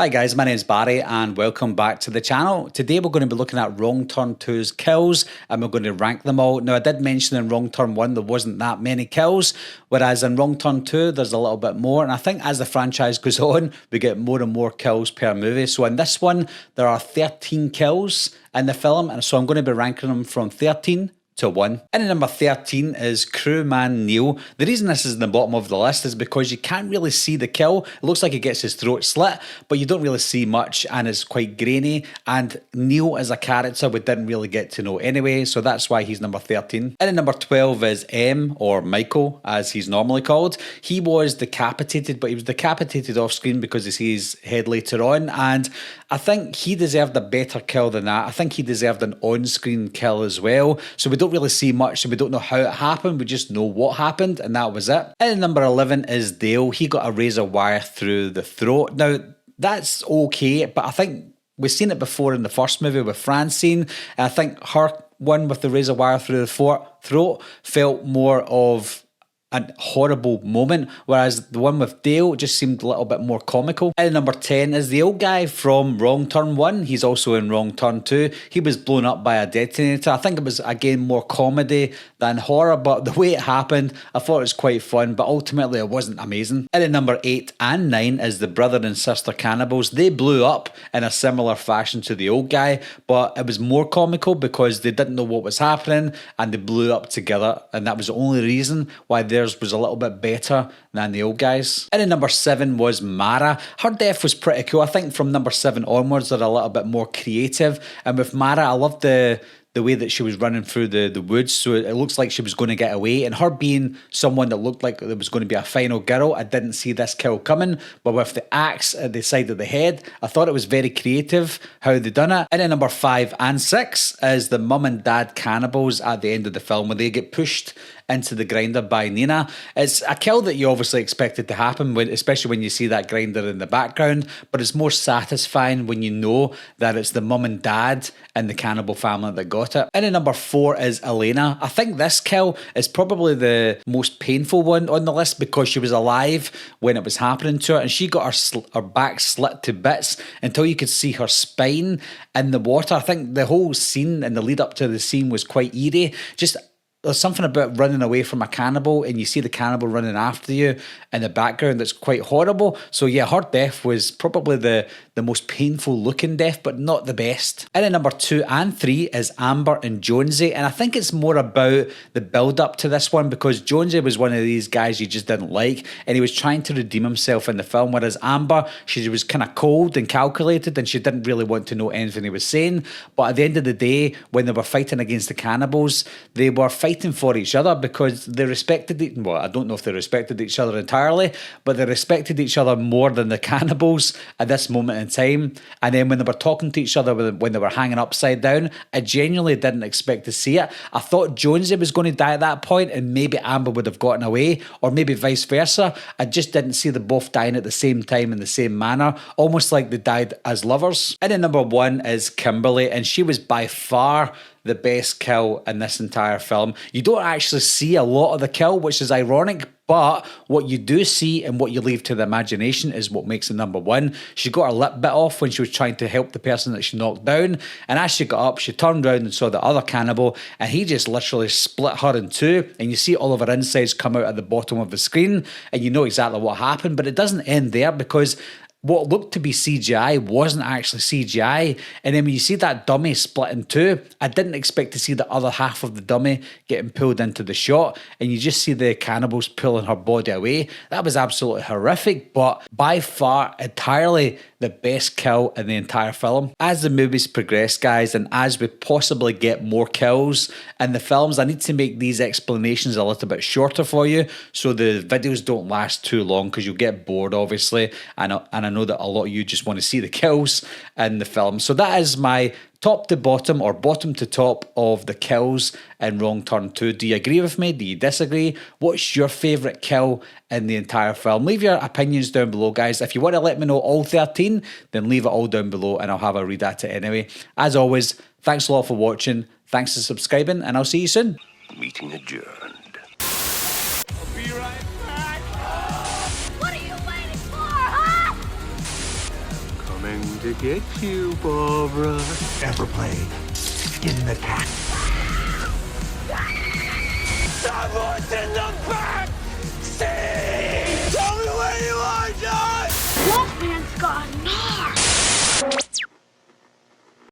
Hi guys, my name is Barry and welcome back to the channel. Today we're going to be looking at Wrong Turn 2's kills and we're going to rank them all. Now I did mention in Wrong Turn 1 there wasn't that many kills, whereas in Wrong Turn 2 there's a little bit more, and I think as the franchise goes on we get more and more kills per movie. So in this one there are 13 kills in the film, and so I'm going to be ranking them from 13 to 1. And at number 13 is Crewman Neil. The reason this is in the bottom of the list is because you can't really see the kill. It looks like he gets his throat slit, but you don't really see much and it's quite grainy. And Neil as a character we didn't really get to know anyway, so that's why he's number 13. And at number 12 is M, or Michael as he's normally called. He was decapitated, but he was decapitated off screen because you see his head later on, and I think he deserved a better kill than that. I think he deserved an on-screen kill as well. So we don't really see much, so we don't know how it happened, we just know what happened, and that was it. And number 11 is Dale. He got a razor wire through the throat. Now, that's okay, but I think we've seen it before in the first movie with Francine, and I think her one with the razor wire through the throat felt more of a horrible moment, whereas the one with Dale just seemed a little bit more comical. And number 10 is the old guy from Wrong Turn 1. He's also in Wrong Turn 2. He was blown up by a detonator. I think it was, again, more comedy than horror, but the way it happened, I thought it was quite fun, but ultimately it wasn't amazing. And at number 8 and 9 is the brother and sister cannibals. They blew up in a similar fashion to the old guy, but it was more comical because they didn't know what was happening and they blew up together, and that was the only reason why theirs was a little bit better than the old guys. And at number 7 was Mara. Her death was pretty cool. I think from number 7 onwards they're a little bit more creative, and with Mara I loved the way that she was running through the woods, so it looks like she was going to get away, and her being someone that looked like there was going to be a final girl, I didn't see this kill coming, but with the axe at the side of the head, I thought it was very creative how they done it. And then number 5 and 6 is the mum and dad cannibals at the end of the film, where they get pushed into the grinder by Nina. It's a kill that you obviously expected to happen, especially when you see that grinder in the background, but it's more satisfying when you know that it's the mum and dad and the cannibal family that got it. And then number 4 is Elena. I think this kill is probably the most painful one on the list because she was alive when it was happening to her, and she got her back slit to bits until you could see her spine in the water. I think the whole scene and the lead up to the scene was quite eerie. Just there's something about running away from a cannibal and you see the cannibal running after you in the background that's quite horrible. So yeah, her death was probably the most painful looking death, but not the best. And then number 2 and 3 is Amber and Jonesy, and I think it's more about the build up to this one because Jonesy was one of these guys you just didn't like, and he was trying to redeem himself in the film, whereas Amber, she was kind of cold and calculated and she didn't really want to know anything he was saying. But at the end of the day, when they were fighting against the cannibals, they were fighting for each other because they respected well, I don't know if they respected each other entirely, but they respected each other more than the cannibals at this moment in time. And then when they were talking to each other when they were hanging upside down, I genuinely didn't expect to see it. I thought Jonesy was going to die at that point and maybe Amber would have gotten away, or maybe vice versa. I just didn't see them both dying at the same time in the same manner, almost like they died as lovers. And then number 1 is Kimberly, and she was by far the best kill in this entire film. You don't actually see a lot of the kill, which is ironic, but what you do see and what you leave to the imagination is what makes it number 1. She got her lip bit off when she was trying to help the person that she knocked down, and as she got up, she turned around and saw the other cannibal, and he just literally split her in two, and you see all of her insides come out at the bottom of the screen, and you know exactly what happened. But it doesn't end there because what looked to be CGI wasn't actually CGI. And then when you see that dummy split in two, I didn't expect to see the other half of the dummy getting pulled into the shot, and you just see the cannibals pulling her body away. That was absolutely horrific, but by far entirely the best kill in the entire film. As the movies progress, guys, and as we possibly get more kills in the films, I need to make these explanations a little bit shorter for you so the videos don't last too long, because you'll get bored, obviously, and I know that a lot of you just want to see the kills in the film. So that is my top to bottom, or bottom to top, of the kills in Wrong Turn 2. Do you agree with me? Do you disagree? What's your favourite kill in the entire film? Leave your opinions down below, guys. If you want to let me know all 13, then leave it all down below and I'll have a read at it anyway. As always, thanks a lot for watching, thanks for subscribing, and I'll see you soon. Meeting adjourned. I'll be right back. What are you waiting for, huh? Come to get you, Barbara. Ever played in the cat? Someone's in the back seat!